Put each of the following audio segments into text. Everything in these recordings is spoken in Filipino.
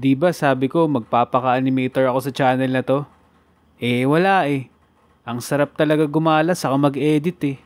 'Di ba sabi ko magpapaka-animator ako sa channel na 'to? Eh wala eh. Ang sarap talaga gumala saka mag-edit eh.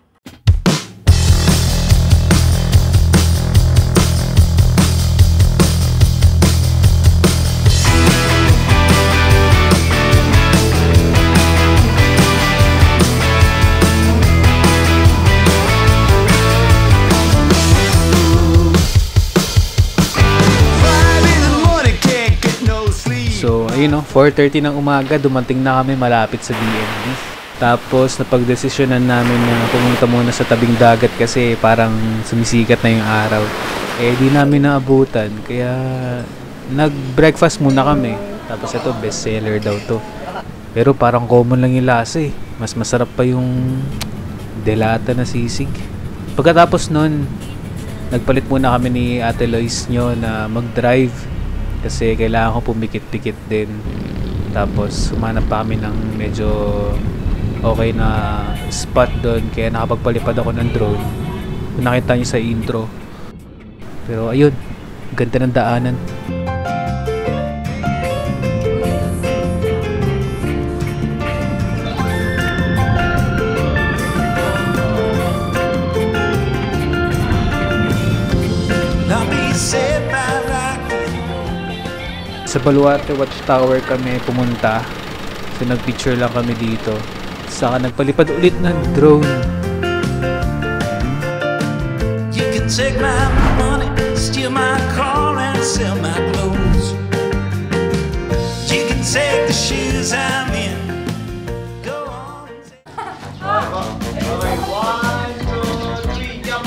So, ayun no, 4:30 ng umaga, dumating na kami malapit sa DMV. Tapos, napagdesisyonan namin na pumunta muna sa tabing dagat kasi parang sumisikat na yung araw. Eh, di namin naabutan. Kaya, nag-breakfast muna kami. Tapos ito, bestseller daw to. Pero parang common lang yung lasa eh. Mas masarap pa yung delata na sisig. Pagkatapos nun, nagpalit muna kami ni Ate Lois nyo na mag-drive. Kasi kailangan ko pumikit-pikit din. Tapos humanap pa kami ng medyo okay na spot doon. Kaya nakapagpalipad ako ng drone. Kung nakita nyo sa intro. Pero ayun, ganda ng daanan. Sa Baluarte Watchtower kami pumunta. So nagpicture lang kami dito. Saka nagpalipad ulit ng drone. You can take my money, steal my car and sell my clothes. You can take the shoes I'm in. Go on. Okay, 1, 2, 3, jump.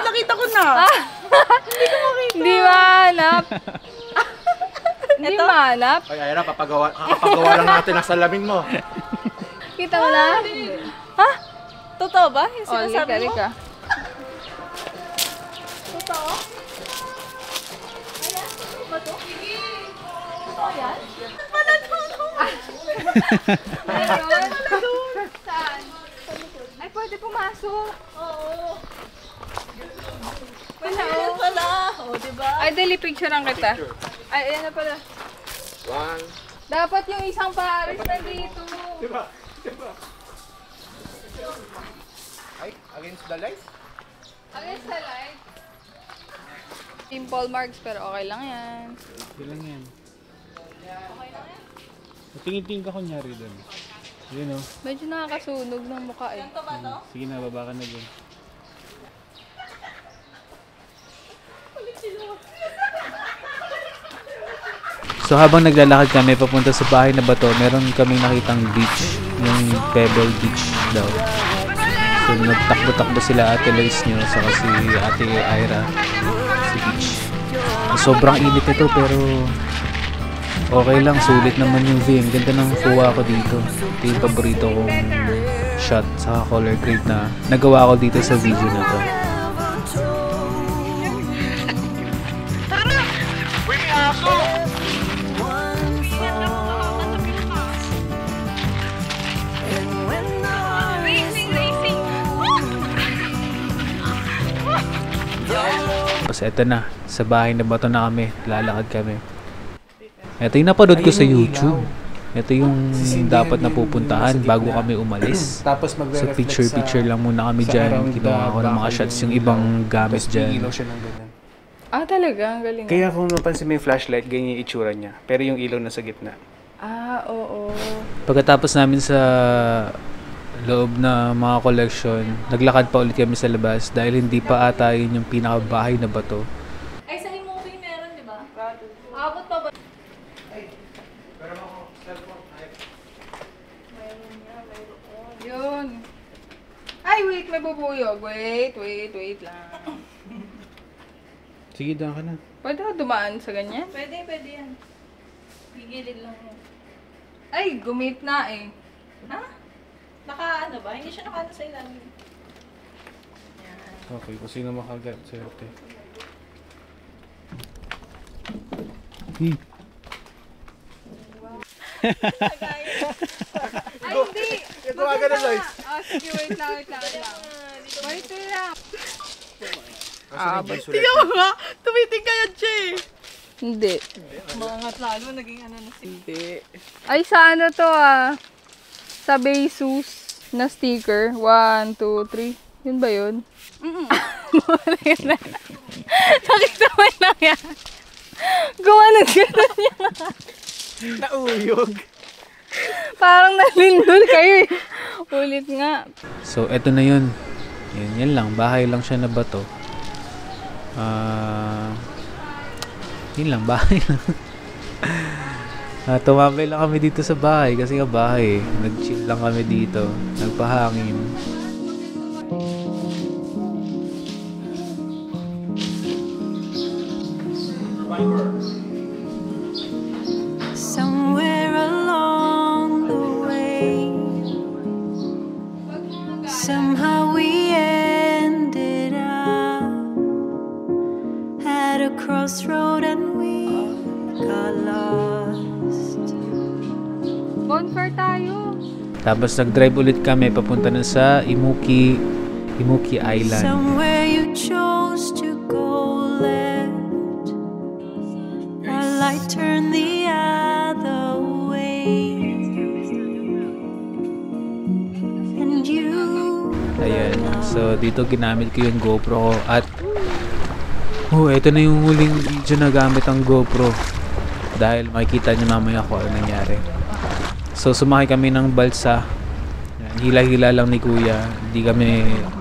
Nakita ko na. Hindi ko makita. Hindi mahanap. Hindi mahanap. Ay, Ira, kakapagawa lang natin ang salamin mo. Kita mo na? Ha? Totoo ba? Yung sinasabi mo? Lika. Totoo? Ayan? Ba to? Totoo yan? Ayun. Saan? Ay, pwede pumasok. Oo. Wala, Ayan pala. O, diba? Ay, dali, picturean kita. Ay, ayan na pala. 1. Dapat yung isang pares na dito. Diba? Ay, against the light? Against the light. Simple marks, pero okay lang yan. Okay lang yan. Tingin-tingin ka kunyari doon. Yun o. Medyo nakakasunog ng mukha eh. Ito ba to? Sige na, baba ka na dyan. So habang naglalakad kami papunta sa bahay na bato, meron kaming nakitang beach, yung Pebble Beach daw. So nagtakbo-takbo sila Ate Lois nyo, saka si Ate Ira sa beach. Sobrang init ito pero okay lang, sulit naman yung view. Ang ganda ng kuha ko dito. Ito yung paborito kong shot sa color grade na nagawa ko dito sa video na to. Tapos eto na, sa bahay na bato na kami, lalakad kami. Ito yung napanood ko sa YouTube. Ito yung dapat napupuntahan bago kami umalis. Tapos So picture lang muna kami dyan. Kinuha ko ng mga shots yung ibang gamit dyan. Ah, talaga? Ang galing. Kaya kung napansin mo yung flashlight, ganyan yung itsura niya. Pero yung ilaw nasa gitna. Ah, oo. Pagkatapos namin sa loob na mga collection, naglakad pa ulit kami sa labas dahil hindi pa ata yun yung pinakabahay na bato. Ay, sa movie meron, di ba? Abot pa ba? Yun. Ay, wait, may bubuyog. Wait lang. Sige, daan ka na. Pwede ka dumaan sa ganyan? Pwede yan. Gigilid lang mo. Ay, gumit na eh. Ha? Naka ano ba? Hindi siya naka sa ilalim. Okay, kung sino makagat, swerte. Ay, hindi. Ito nga ganun, Lois. Sige, wait lang. Wait lang. Tingnan mo nga, tumiting ka yan, Che. Hindi. Mangat lalo, naging ano na hindi. Ay, sa ano to sa Besus na sticker. 1, 2, 3. Yun ba yun? Nakita mo lang yan. Gawa ng gano'n yan. Nauyog. Parang nalindol kayo eh. Ulit nga. So, eto na yun. Yan lang. Bahay lang siya na bato. Yun lang. Bahay lang. Tumambay lang kami dito sa bahay. Kasi nga bahay eh. Nag-chill lang kami dito. Nagpahangin. Somewhere along the way, somehow we ended up at a crossroad and we got lost. Bonfire tayo. Tapos nag-drive ulit kami papunta na sa Imuki Island. Somewhere you chose to go left, while I turned the other way. And you Ayan. So, dito ginamit ko yung GoPro ko. At, ito na yung huling video na gamit ang GoPro. Dahil makikita niyo mamaya kung ano nangyari. So, sumakay kami ng balsa. Ayan, hila-hila lang ni Kuya. Hindi kami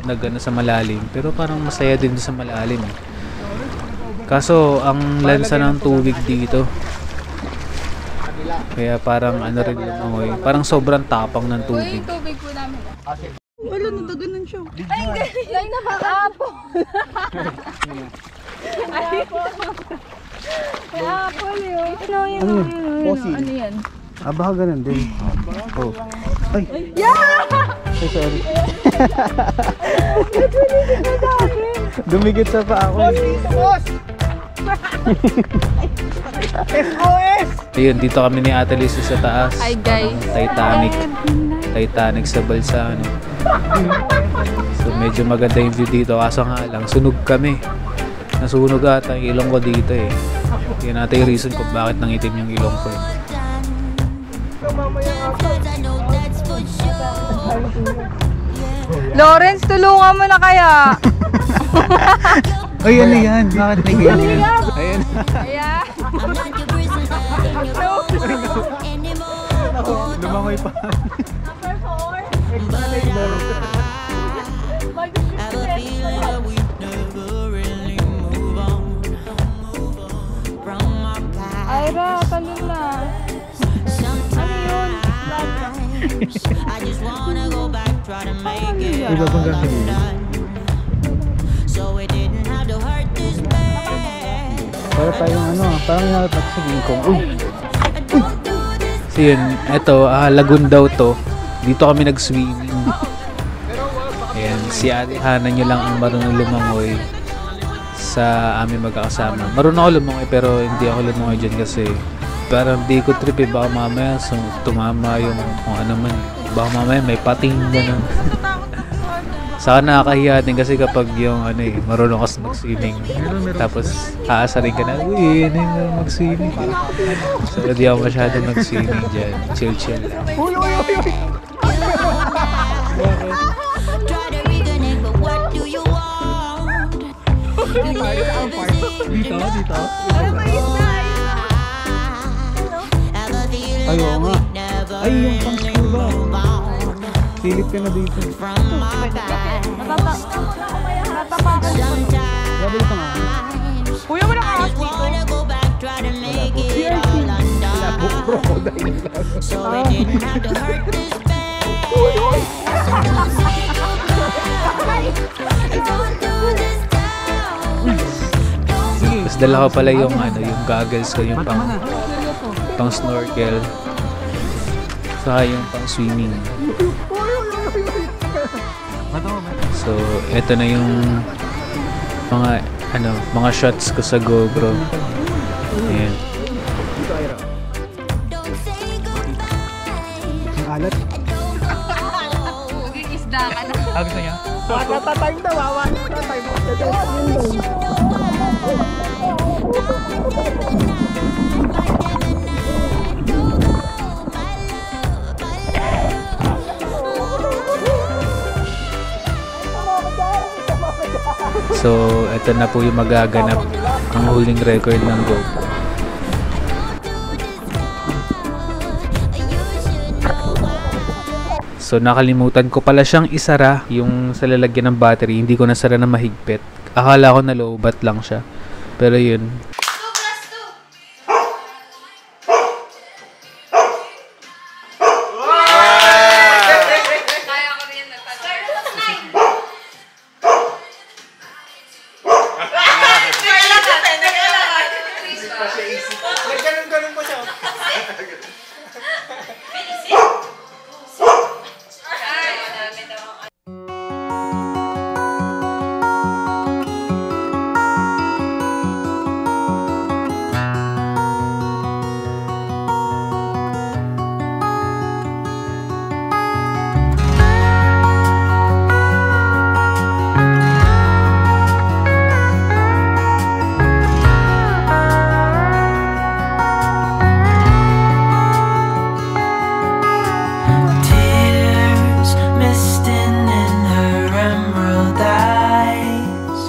nagano sa malalim. Pero parang masaya din sa malalim. Kaso, ang lansa ng tubig dito. Kaya parang ano rin lumangoy. Parang sobrang tapang ng tubig. Tubig po namin. Wala, nadaganan siya. Ay, napaka-apo. Ay, apple yun. Ano yan? Baka ganun din. Oh. Ay! Ay, sorry. Dumigit sa paa ko. Ayun, dito kami ni Ate Lisa sa taas. Hi, guys. Titanic sa balsa, ano. So, medyo maganda yung view dito. Kaso nga lang, sunog kami. Nasunog ata yung ilong ko dito eh. Yan natin yung reason kung bakit nangitim yung ilong ko eh. Lawrence, tulungan mo na kaya. Ay, ano yan? Bakit nangyayari? Ayan. Kaya. Lumangoy pa. Ira, talon na. I just wanna go back, try to make it Iba bang all ganun? undone. So it didn't have to hurt this bad. Para tayong ano, parang nalatak sa gingkong. Uy! Don't do this. So yun, eto, lagoon daw to. Dito kami nag-swimming. Ayan, si Ate Hana nyo lang ang marunong lumangoy sa aming magkakasama. Marunong ako lumangoy pero hindi ako lumangoy dyan kasi parang di ko trip eh. Baka mamaya tumama yung kung ano man. Baka mamaya may pating gano'n. Saka nakakahiya din kasi kapag yung ano eh, marunong ka mag-swimming. Tapos aasarin ka na, uy, ano yung mag-swimming. So hindi ako masyadong mag-swimming dyan. Chill lang. Try to reconnect, but what do you want? You never Dito? Ay, oo nga. Ay, yung pang-school ba? Silip ka na dito. From my past. Sometimes Kuya, wala ka. I just wanna go back, try to make it all undone. So it didn't have to hurt this bad. Don't do this down. Tapos dala ko pala yung ano, yung goggles ko, yung pang snorkel. Saka yung pang swimming. So, eto na yung mga shots ko sa GoPro. Ayan. maalat. Maging isda ka na. Gusto niya? Tatatime daw, wawa. Tatatime mo. So, ito na po yung magaganap ang huling record ng GoPro. So, nakalimutan ko pala siyang isara yung sa lalagyan ng battery. Hindi ko nasara na mahigpit. Akala ko na low-bat lang siya. Pero yun. Kaya ko rin Nagganun-ganun po siya. Tears misting in her emerald eyes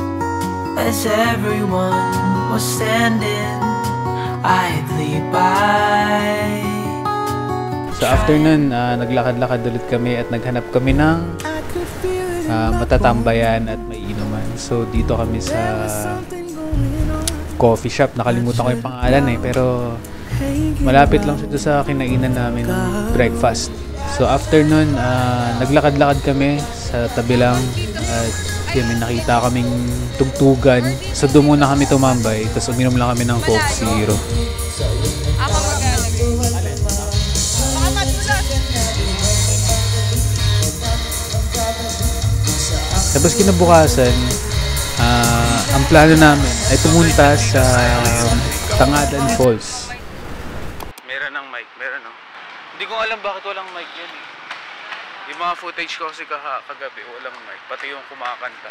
as everyone was standing idly by. So, after nun, naglakad-lakad ulit kami at naghanap kami ng matatambayan at may inuman. So, dito kami sa coffee shop. Nakalimutan ko yung pangalan pero malapit lang siya sa kinainan namin ng breakfast. So after nun, naglakad-lakad kami sa tabi lang at may nakita kaming tugtugan. So doon muna kami tumambay, tapos uminom lang kami ng Coke Zero. Ako mag-alagay. Tapos kinabukasan, ang plano namin ay pumunta sa Tangadan Falls. Meron ng mic, meron no? Hindi ko alam bakit walang mic yan eh. Yung mga footage ko kasi kagabi, walang mic. Pati yung kumakanta.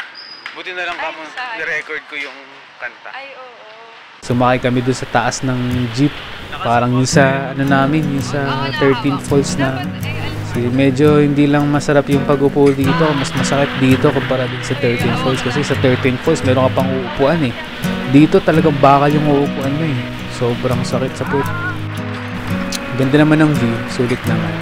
Buti na lang kamo, ni-record ko yung kanta. Ay, oo. Sumakay kami doon sa taas ng jeep. Parang yung sa, ano namin, yung sa 13 Falls na. Kasi medyo hindi lang masarap yung pag-upo dito. Mas masakit dito kumpara din sa 13 Falls. Kasi sa 13 Falls, meron ka pang uupuan eh. Dito talagang bakal yung uupuan mo eh. Sobrang sakit sa puwet. Ganda naman ng view. Sulit naman.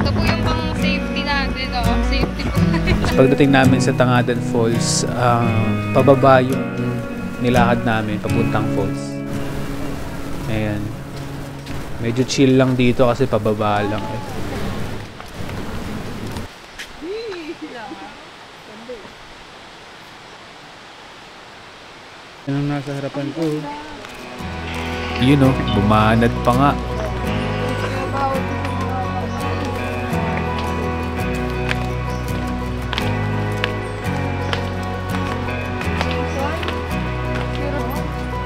Ito po yung pang safety natin, no? Safety po. Pagdating namin sa Tangadan Falls, pababa yung nilakad namin papuntang falls. Ayan. Medyo chill lang dito kasi pababa lang eh. Anong nasa harapan ko? Yun oh, bumanad pa nga.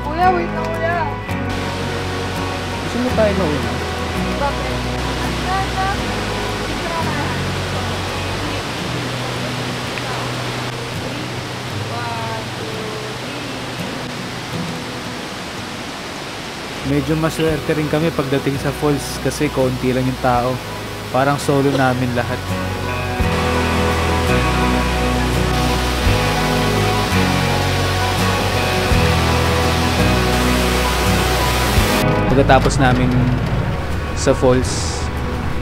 Kuya, wait na kuya. Gusto mo tayo mauna? Bakit? Medyo maswerte rin kami pagdating sa falls kasi konti lang yung tao. Parang solo namin lahat. Pagkatapos namin sa falls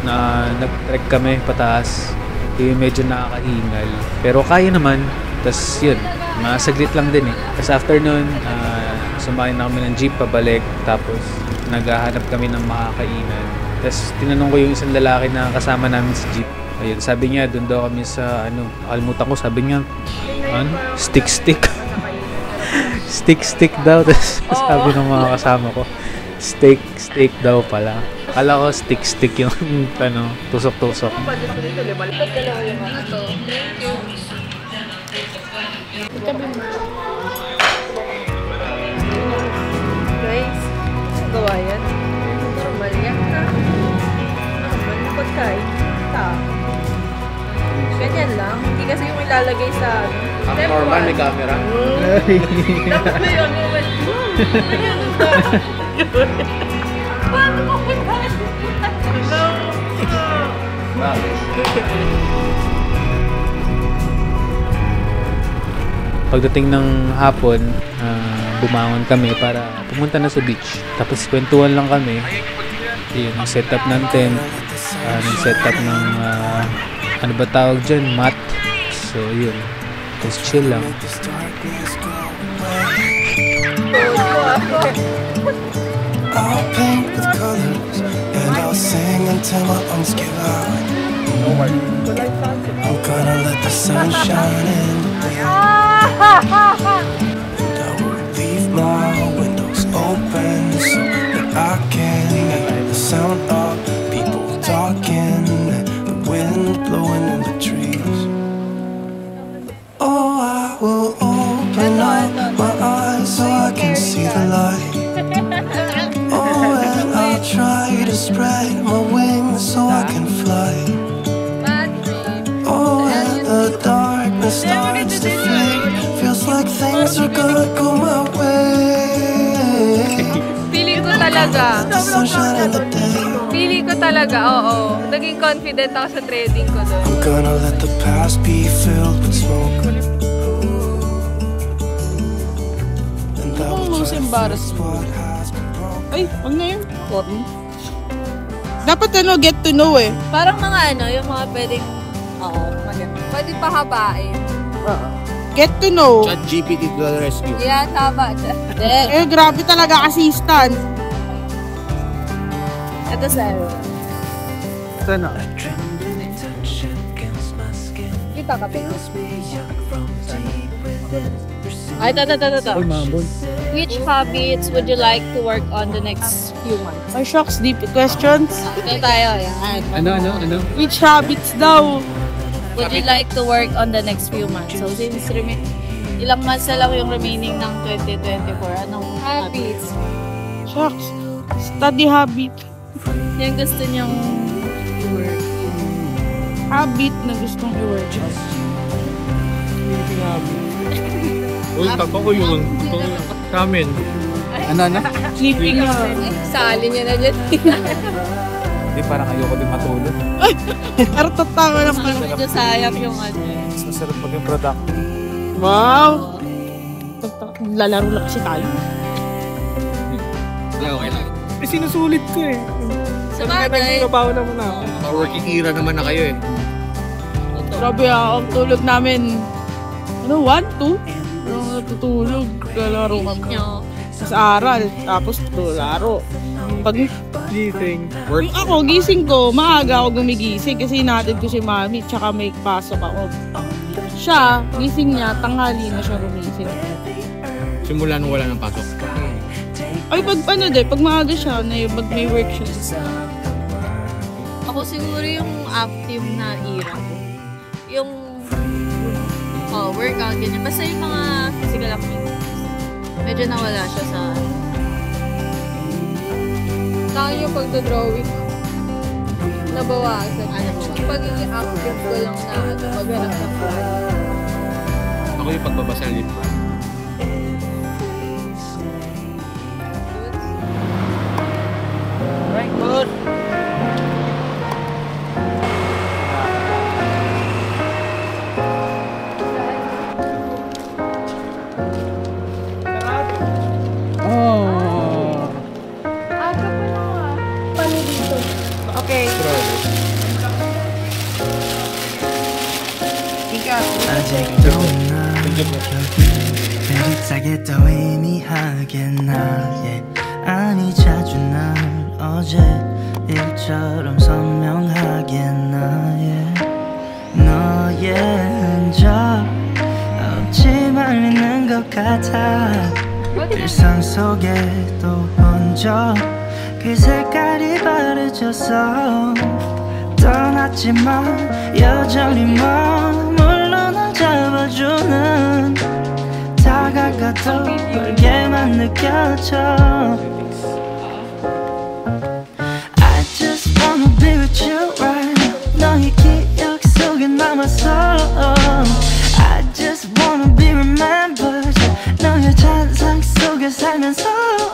na nag-trek kami pataas, medyo nakakahingal. Pero kaya naman. Tapos yun, masaglit lang din eh. Tapos after nun, sumakay na kami ng jeep pabalik. Tapos naghahanap kami ng makakainan. Tapos tinanong ko yung isang lalaki na kasama namin sa jeep. Ayun, sabi niya, doon daw kami sa nakalimutan ko, sabi niya, stick. stick daw. Tapos sabi ng mga kasama ko, steak daw pala. Akala ko stick yung tusok-tusok. Guys, gawa yan. Normal yan. Normal yung pagkain. Ganyan lang. Hindi kasi yung ilalagay sa Normal, may camera. Dapat ba yun? Ganyan ba? Paano mo kinain? Pagdating ng hapon, bumangon kami para pumunta na sa beach. Tapos kwentuhan lang kami. Yun, set up ng tent. Set up ng ano ba tawag dyan? Mat. So yun. Tapos chill lang. I'll paint with colors and I'll sing until my lungs give out. I'm gonna let the sun shine in today. And I will leave my windows open so that I can hear the sound of people talking and the wind blowing in the trees. Oh, I will open up my eyes so I can see the light. Oh, and I'll try to spread my wings so I can fly. Oh, and the darkness starts to fade. Feels like things are gonna go my way. Pili ko talaga. The sunshine in the day. Pili ko talaga, oo. Naging confident ako sa trading ko doon. I'm gonna let the past be filled with smoke. And I will try to fix what has been broken. Ay, wag na yun. Dapat get to know eh. Parang mga yung mga pwedeng, pwede pahabain. Get to know. GPT to the rescue. Yan, tama. Grabe talaga assistant. Ito sa'yo. Sana. Kita ka, Pino. Ay, ito. Which habits would you like to work on the next few months? Ay, shocks, deep questions. Ito tayo, yan. Ano? Which habits daw? Would you like to work on the next few months? So, since ilang months na lang yung remaining ng 2024, anong habits? Shocks. Study habit. Yung gusto niyong i-work? Habit na gustong i-work. Uy, tapa ko yun. Ramen. Ano? Sleeping na. Sali niya na dyan. Hindi, parang ayoko din matulog. Pero tatawa lang pala. Medyo sayang yung Mas masarap pag yung product. Wow! Lalaro lang kasi tayo. Okay lang. Sinusulit ko eh. Sabagay. Trabaho naman ako. Working era naman na kayo eh. Grabe ang tulog namin. 1, 2? Natutulog. Lalaro kami. Sa aral. Tapos laro. Pag gising. Yung ako, gising ko, maaga ako gumigising kasi hinatid ko si mami tsaka may pasok ako. Siya, gising niya, tanghali na siya gumising. Simula nung wala ng pasok. Ay, pag maaga siya, pag may work siya. Ako siguro yung active na era ko. Yung workout, ganyan. Basta yung mga physical activities. Medyo nawala siya sa... Saan yung pagdodrawing? Nabawasan. Yung pagiging active ko lang na maghanap ng plan. Ako yung pagbabasa ng libro. Right, good. Okay. 아직도 난 흐릿하게 더 희미하게 나의 아니 자주 난 어제 일처럼 선명하게 너의 흔적 없이 말리는 것 같아 일상 속에도 번져 그 색깔이 바래졌어 떠났지만 여전히 머물러 날 잡아주는 다가가 내가 더 멀게만 느껴져 I just wanna be with you right now 너의 기억 속에 남았어 I just wanna be remembered 너의 잔상 속에 살면서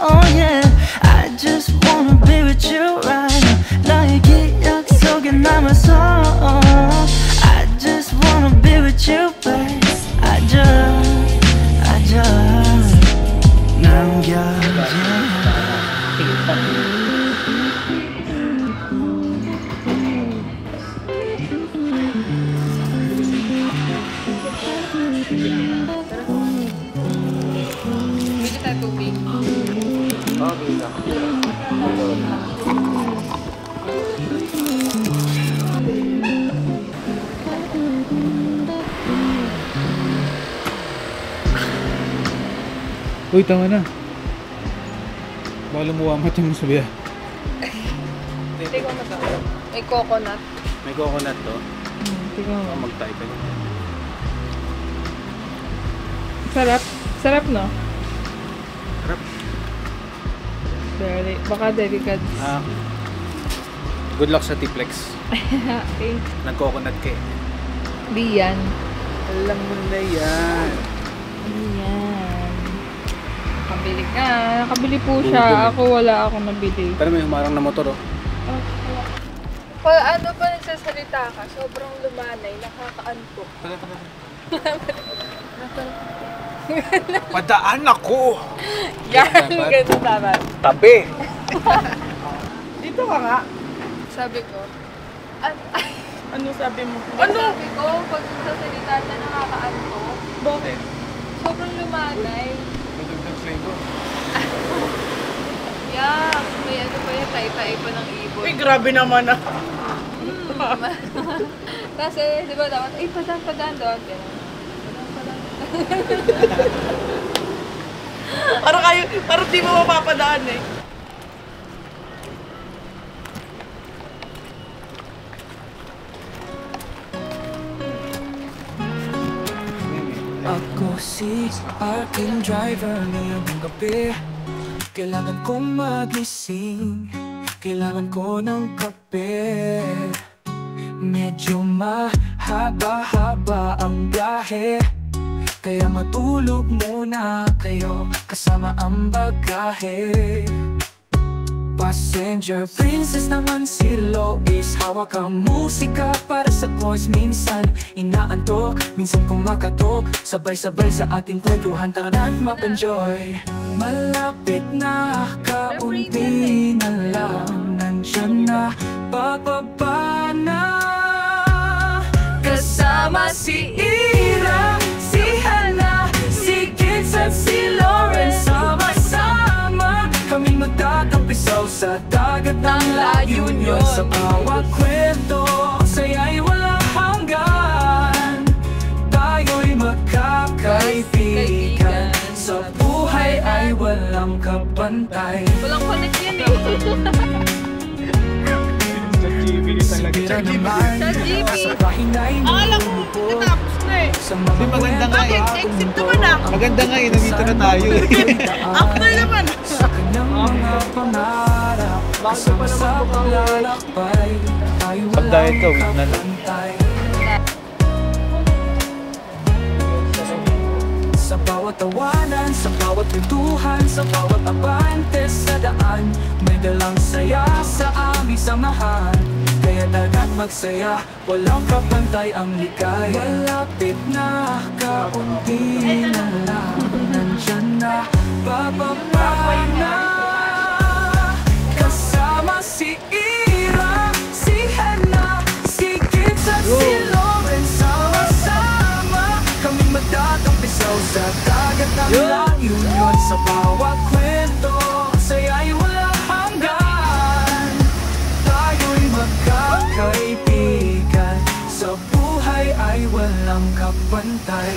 oh yeah I just wanna be with you right now 너의 기억 속에 남았어 I just wanna be with you babe I just 남겨줘 Bili tayo tubig. Uy, tama na. Baka lumuha mo itong sabihan. Tingnan mo to. May coconut. May coconut to. Tingnan mo. Mag-try ka niya. Sarap. Sarap, no? Sarap. Baka delicate. Good luck sa Tiplex. Okay. Nag-coconut ka eh. Di yan. Alam mo na yan. Ano yan? Nakabili ka. Nakabili po siya. Ako wala akong nabili. Pero may humarang na motor oh. Ano pa nagsasalita ka? Sobrang lumanay. Nakakaantok. Padaan ako! Yan. Ganun tama. Tabi! Dito ka nga. Sabi ko. Ano sabi mo? Sabi ko, pag nagsasalita na nakakaantok. Bakit? Sobrang lumanay. Madugdag flavor. Yeah. May ano pa yan. Tay-tay pa ng ibon. Uy, grabe naman ah. Kasi, di ba dapat, padaan doon. Ganun. Padaan. Parang di mo mapapadaan eh. Ako si parking driver ngayong gabi Kailangan kong magising Kailangan ko ng kape Medyo mahaba-haba ang biyahe Kaya matulog muna kayo Kasama ang bagahe Passenger princess naman si Lois Hawak ang musika para sa boys Minsan inaantok, minsan kumakatok Sabay-sabay sa ating kwentuhan Tara't map-enjoy Malapit na, kaunti na lang Nandyan na, bababa na Kasama si Ira, si Hannah, si Kids at si Lawrence Sama-sama kaming magtatampisaw sa dagat ng La Union Sa bawat kwento, saya'y walang hanggan Tayo'y magkakaibigan Sa buhay ay walang kapantay Walang connect yan eh. Sibira naman ChatGPT. sa pahinay mo Alam mo, natapos na eh. Sa mga maganda nga eh. Bakit? Exit naman ah. Maganda nga eh, nandito na tayo eh. After naman. Sa kanyang mga pangarap Kasama sa paglalakbay Tayo Pag-diet ka, walang weak na. kapantay Sa bawat tawanan, sa bawat pintuhan Sa bawat abante sa daan May dalang saya sa aming samahan Kaya dagat magsaya, walang kapantay ang ligaya Malapit na, kaunti na lang Nandyan na, bababa na Kasama si Ira, si Hannah, si Kids at si Lawrence Sama-sama kaming magtatampisaw sa dagat ng La Union Sa bawat kwento, saya'y walang hanggan Tayo'y magkakaibigan Sa buhay ay walang kapantay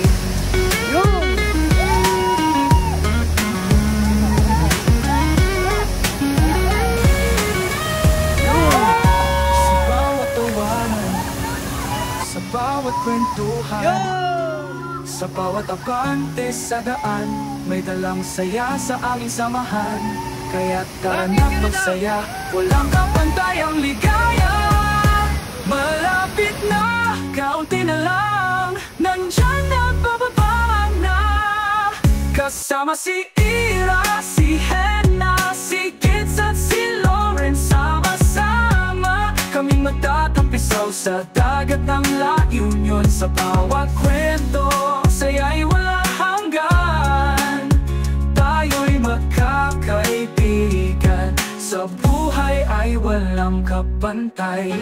Sa bawat tawanan, sa bawat kwentuhan Sa bawat abante sa daan may dalang saya sa aming samahan. Kaya tara na magsaya, walang kapantay ang ligaya. Malapit na, kaunti na lang, nandyan na bababa na. Kasama si Ira, si Henna, si Kids at si Lauren. Sama-sama kaming magtatampisaw sa dagat ng La Union. Sa bawat kwento, saya'y walang hanggan. Tayo'y magkakaibigan, sa buhay ay walang kapantay.